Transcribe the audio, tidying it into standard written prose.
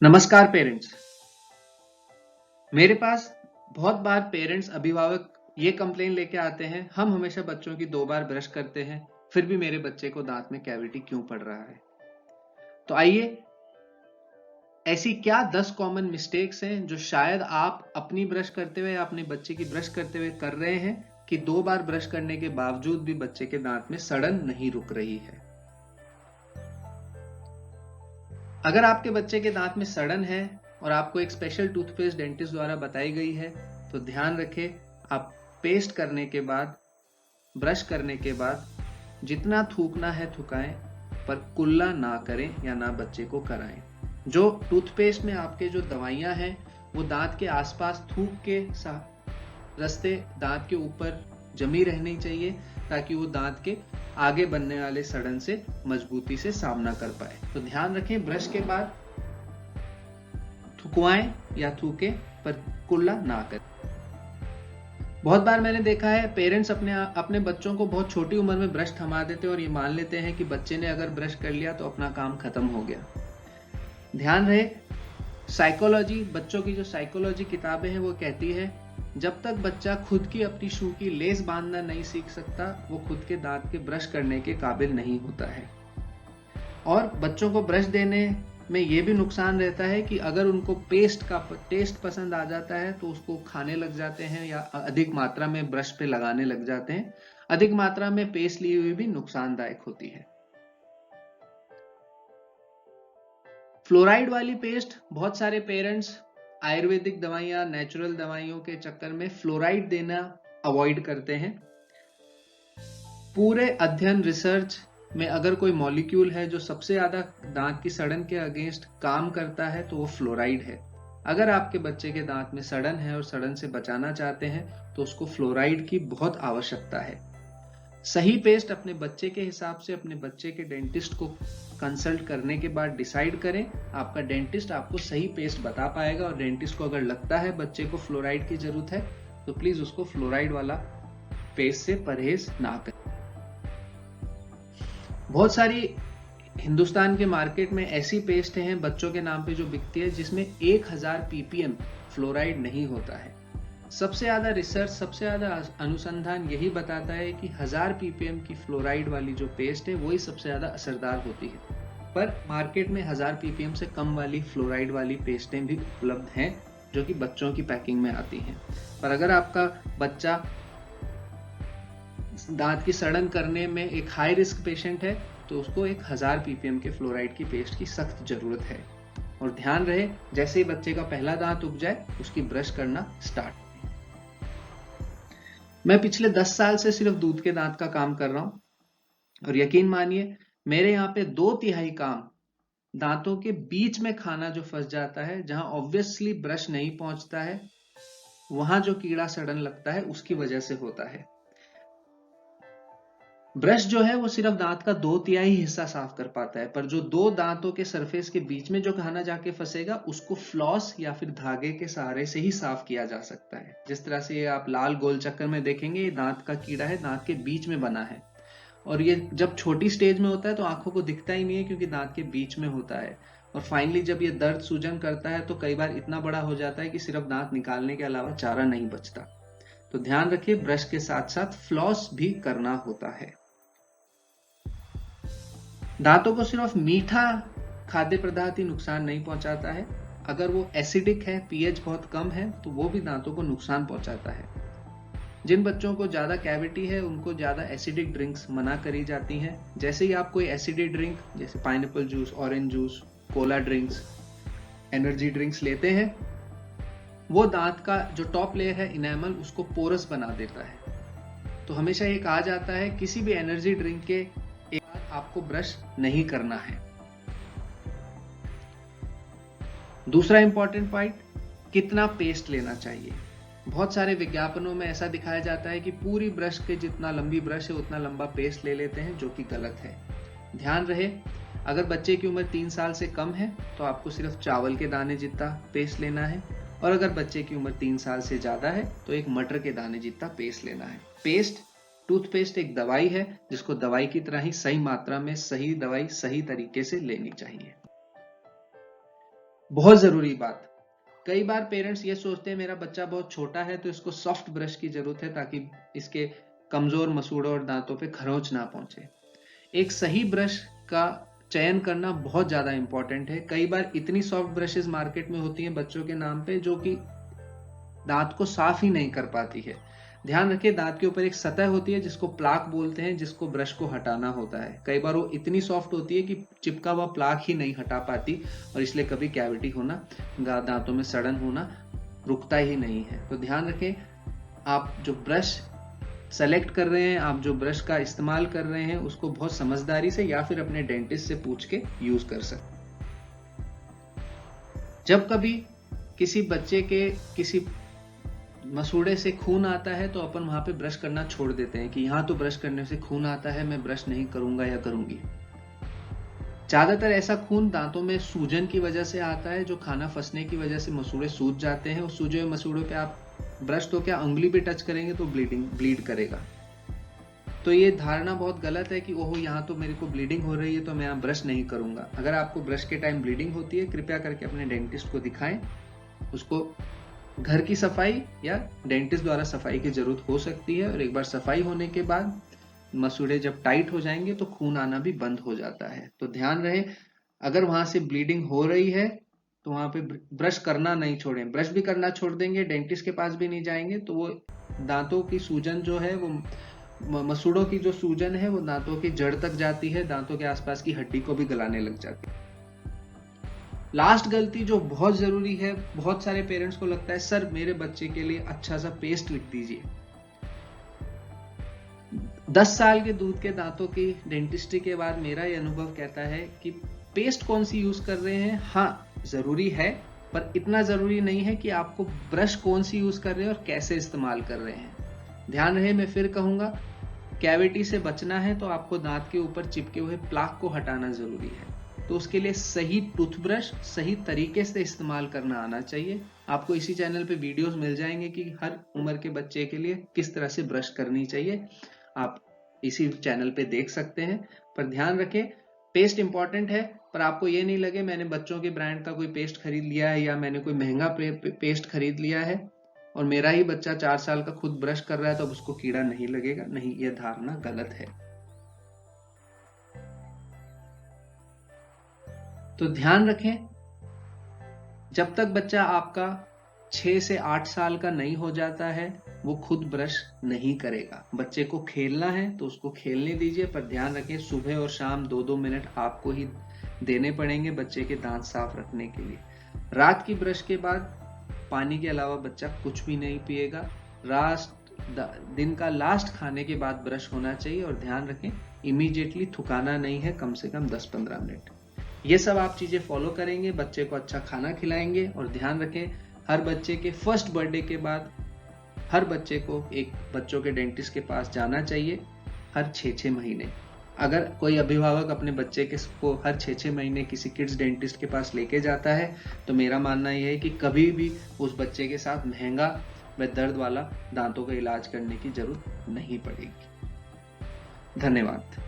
नमस्कार पेरेंट्स। मेरे पास बहुत बार पेरेंट्स अभिभावक ये कंप्लेन लेके आते हैं, हम हमेशा बच्चों की 2 बार ब्रश करते हैं, फिर भी मेरे बच्चे को दांत में कैविटी क्यों पड़ रहा है। तो आइए, ऐसी क्या 10 कॉमन मिस्टेक्स हैं जो शायद आप अपनी ब्रश करते हुए या अपने बच्चे की ब्रश करते हुए कर रहे हैं कि 2 बार ब्रश करने के बावजूद भी बच्चे के दांत में सड़न नहीं रुक रही है। अगर आपके बच्चे के दांत में सड़न है और आपको एक स्पेशल टूथपेस्ट डेंटिस्ट द्वारा बताई गई है, तो ध्यान रखें, आप पेस्ट करने के बाद, ब्रश करने के बाद जितना थूकना है थुकाएं, पर कुल्ला ना करें या ना बच्चे को कराएं। जो टूथपेस्ट में आपके जो दवाइयां हैं वो दांत के आसपास थूक के रास्ते दांत के ऊपर जमी रहनी चाहिए, ताकि वो दांत के आगे बनने वाले सड़न से मजबूती से सामना कर पाए। तो ध्यान रखें, ब्रश के बाद थुकवाएं या थूके, पर कुल्ला ना करें। बहुत बार मैंने देखा है पेरेंट्स अपने बच्चों को बहुत छोटी उम्र में ब्रश थमा देते हैं और ये मान लेते हैं कि बच्चे ने अगर ब्रश कर लिया तो अपना काम खत्म हो गया। ध्यान रहे, साइकोलॉजी, बच्चों की जो साइकोलॉजी किताबें हैं वो कहती है, जब तक बच्चा खुद की अपनी शू की लेस बांधना नहीं सीख सकता, वो खुद के दांत के ब्रश करने के काबिल नहीं होता है। और बच्चों को ब्रश देने में ये भी नुकसान रहता है कि अगर उनको पेस्ट का टेस्ट पसंद आ जाता है तो उसको खाने लग जाते हैं या अधिक मात्रा में ब्रश पे लगाने लग जाते हैं। अधिक मात्रा में पेस्ट ली हुई भी नुकसानदायक होती है। फ्लोराइड वाली पेस्ट, बहुत सारे पेरेंट्स आयुर्वेदिक दवाइयां, नेचुरल दवाइयों के चक्कर में फ्लोराइड देना अवॉइड करते हैं। पूरे अध्ययन, रिसर्च में अगर कोई मॉलिक्यूल है जो सबसे ज्यादा दांत की सड़न के अगेंस्ट काम करता है तो वो फ्लोराइड है। अगर आपके बच्चे के दांत में सड़न है और सड़न से बचाना चाहते हैं तो उसको फ्लोराइड की बहुत आवश्यकता है। सही पेस्ट अपने बच्चे के हिसाब से अपने बच्चे के डेंटिस्ट को कंसल्ट करने के बाद डिसाइड करें। आपका डेंटिस्ट आपको सही पेस्ट बता पाएगा और डेंटिस्ट को अगर लगता है बच्चे को फ्लोराइड की जरूरत है तो प्लीज उसको फ्लोराइड वाला पेस्ट से परहेज ना करें। बहुत सारी हिंदुस्तान के मार्केट में ऐसी पेस्ट हैं बच्चों के नाम पे जो बिकती है, जिसमें 1000 ppm फ्लोराइड नहीं होता है। सबसे ज्यादा रिसर्च, सबसे ज्यादा अनुसंधान यही बताता है कि 1000 ppm की फ्लोराइड वाली जो पेस्ट है वही सबसे ज्यादा असरदार होती है। पर मार्केट में 1000 ppm से कम वाली फ्लोराइड वाली पेस्टें भी उपलब्ध हैं जो कि बच्चों की पैकिंग में आती हैं। पर अगर आपका बच्चा दांत की सड़न करने में एक हाई रिस्क पेशेंट है तो उसको एक 1000 ppm के फ्लोराइड की पेस्ट की सख्त जरूरत है। और ध्यान रहे, जैसे ही बच्चे का पहला दांत उग जाए उसकी ब्रश करना स्टार्ट। मैं पिछले 10 साल से सिर्फ दूध के दांत का काम कर रहा हूं और यकीन मानिए मेरे यहाँ पे 2/3 काम दांतों के बीच में खाना जो फंस जाता है, जहां ऑब्वियसली ब्रश नहीं पहुंचता है, वहां जो कीड़ा सड़न लगता है उसकी वजह से होता है। ब्रश जो है वो सिर्फ दांत का 2/3 हिस्सा साफ कर पाता है, पर जो 2 दांतों के सरफेस के बीच में जो खाना जाके फंसेगा उसको फ्लॉस या फिर धागे के सहारे से ही साफ किया जा सकता है। जिस तरह से ये आप लाल गोल चक्कर में देखेंगे, ये दांत का कीड़ा है, दांत के बीच में बना है। और ये जब छोटी स्टेज में होता है तो आंखों को दिखता ही नहीं है क्योंकि दांत के बीच में होता है। और फाइनली जब ये दर्द सूजन करता है तो कई बार इतना बड़ा हो जाता है कि सिर्फ दांत निकालने के अलावा चारा नहीं बचता। तो ध्यान रखिए, ब्रश के साथ साथ फ्लॉस भी करना होता है। दांतों को सिर्फ मीठा खाद्य पदार्थ ही नुकसान नहीं पहुंचाता है, अगर वो एसिडिक है, पीएच बहुत कम है, तो वो भी दांतों को नुकसान पहुंचाता है। जिन बच्चों को ज्यादा कैविटी है उनको ज्यादा एसिडिक ड्रिंक्स मना करी जाती हैं। जैसे ही आप कोई एसिडिक ड्रिंक जैसे pineapple juice, orange juice, Cola drinks, energy drinks लेते हैं, वो दांत का जो टॉप लेयर है इनेमल, उसको पोरस बना देता है। तो हमेशा ये कहा जाता है किसी भी एनर्जी ड्रिंक के आपको ब्रश नहीं करना है। दूसरा इंपॉर्टेंट पॉइंट, कितना पेस्ट लेना चाहिए। बहुत सारे विज्ञापनों में ऐसा दिखाया जाता है कि पूरी ब्रश के जितना लंबी ब्रश है उतना लंबा पेस्ट ले लेते हैं, जो कि गलत है। ध्यान रहे, अगर बच्चे की उम्र 3 साल से कम है तो आपको सिर्फ चावल के दाने जितना पेस्ट लेना है, और अगर बच्चे की उम्र 3 साल से ज्यादा है तो एक मटर के दाने जितना पेस्ट लेना है। टूथपेस्ट एक दवाई है जिसको दवाई की तरह ही सही मात्रा में सही दवाई सही तरीके से लेनी चाहिए। बहुत जरूरी बात, कई बार पेरेंट्स ये सोचते हैं मेरा बच्चा बहुत छोटा है तो इसको सॉफ्ट ब्रश की जरूरत है ताकि इसके कमजोर मसूड़ों और दांतों पे खरोंच ना पहुंचे। एक सही ब्रश का चयन करना बहुत ज्यादा इंपॉर्टेंट है। कई बार इतनी सॉफ्ट ब्रशेस मार्केट में होती हैं बच्चों के नाम पे जो कि दांत को साफ ही नहीं कर पाती है। ध्यान रखिए, दांत के ऊपर एक सतह होती है जिसको प्लाक बोलते हैं, जिसको ब्रश को हटाना होता है। कई बार वो इतनी सॉफ्ट होती है कि चिपका हुआ प्लाक ही नहीं हटा पाती और इसलिए कभी कैविटी होना, दांतों में सड़न होना रुकता ही नहीं है। तो ध्यान रखें, आप जो ब्रश सेलेक्ट कर रहे हैं, आप जो ब्रश का इस्तेमाल कर रहे हैं, उसको बहुत समझदारी से या फिर अपने डेंटिस्ट से पूछ के यूज कर सकते। जब कभी किसी बच्चे के किसी मसूड़े से खून आता है तो अपन वहां पे ब्रश करना छोड़ देते हैं कि यहां तो ब्रश करने से खून आता है, मैं ब्रश नहीं करूंगा या करूंगी। ज्यादातर ऐसा खून दांतों में सूजन की वजह से आता है, जो खाना फंसने की वजह से मसूड़े सूज जाते हैं। उस सूजे हुए मसूड़ों पे आप ब्रश तो क्या उंगली भी टच करेंगे तो ब्लीड करेगा। तो ये धारणा बहुत गलत है कि ओहो यहाँ तो मेरे को ब्लीडिंग हो रही है तो मैं यहाँ ब्रश नहीं करूंगा। अगर आपको ब्रश के टाइम ब्लीडिंग होती है, कृपया करके अपने डेंटिस्ट को दिखाएं। उसको घर की सफाई या डेंटिस्ट द्वारा सफाई की जरूरत हो सकती है, और एक बार सफाई होने के बाद मसूड़े जब टाइट हो जाएंगे तो खून आना भी बंद हो जाता है। तो ध्यान रहे, अगर वहां से ब्लीडिंग हो रही है तो वहां पे ब्रश करना नहीं छोड़ें। ब्रश भी करना छोड़ देंगे, डेंटिस्ट के पास भी नहीं जाएंगे तो वो दांतों की सूजन जो है, वो मसूड़ों की जो सूजन है वो दांतों की जड़ तक जाती है, दांतों के आसपास की हड्डी को भी गलाने लग जाती है। लास्ट गलती जो बहुत जरूरी है, बहुत सारे पेरेंट्स को लगता है सर मेरे बच्चे के लिए अच्छा सा पेस्ट लिख दीजिए। 10 साल के दूध के दांतों की डेंटिस्ट्री के बाद मेरा यह अनुभव कहता है कि पेस्ट कौन सी यूज कर रहे हैं, हाँ जरूरी है, पर इतना जरूरी नहीं है कि आपको ब्रश कौन सी यूज कर रहे हैं और कैसे इस्तेमाल कर रहे हैं। ध्यान रहे, मैं फिर कहूंगा, कैविटी से बचना है तो आपको दांत के ऊपर चिपके हुए प्लाक को हटाना जरूरी है। तो उसके लिए सही टूथब्रश सही तरीके से इस्तेमाल करना आना चाहिए। आपको इसी चैनल पे वीडियोस मिल जाएंगे कि हर उम्र के बच्चे के लिए किस तरह से ब्रश करनी चाहिए, आप इसी चैनल पे देख सकते हैं। पर ध्यान रखें, पेस्ट इंपॉर्टेंट है, पर आपको ये नहीं लगे मैंने बच्चों के ब्रांड का कोई पेस्ट खरीद लिया है या मैंने कोई महंगा पेस्ट खरीद लिया है और मेरा ही बच्चा 4 साल का खुद ब्रश कर रहा है तो अब उसको कीड़ा नहीं लगेगा। नहीं, यह धारणा गलत है। तो ध्यान रखें, जब तक बच्चा आपका 6 से 8 साल का नहीं हो जाता है वो खुद ब्रश नहीं करेगा। बच्चे को खेलना है तो उसको खेलने दीजिए, पर ध्यान रखें सुबह और शाम 2-2 मिनट आपको ही देने पड़ेंगे बच्चे के दांत साफ रखने के लिए। रात की ब्रश के बाद पानी के अलावा बच्चा कुछ भी नहीं पिएगा। दिन का लास्ट खाने के बाद ब्रश होना चाहिए, और ध्यान रखें इमीडिएटली थुकाना नहीं है, कम से कम 10-15 मिनट। ये सब आप चीजें फॉलो करेंगे, बच्चे को अच्छा खाना खिलाएंगे। और ध्यान रखें, हर बच्चे के फर्स्ट बर्थडे के बाद हर बच्चे को एक बच्चों के डेंटिस्ट के पास जाना चाहिए हर 6-6 महीने। अगर कोई अभिभावक अपने बच्चे को हर 6-6 महीने किसी किड्स डेंटिस्ट के पास लेके जाता है तो मेरा मानना यह है कि कभी भी उस बच्चे के साथ महंगा व दर्द वाला दांतों का इलाज करने की जरूरत नहीं पड़ेगी। धन्यवाद।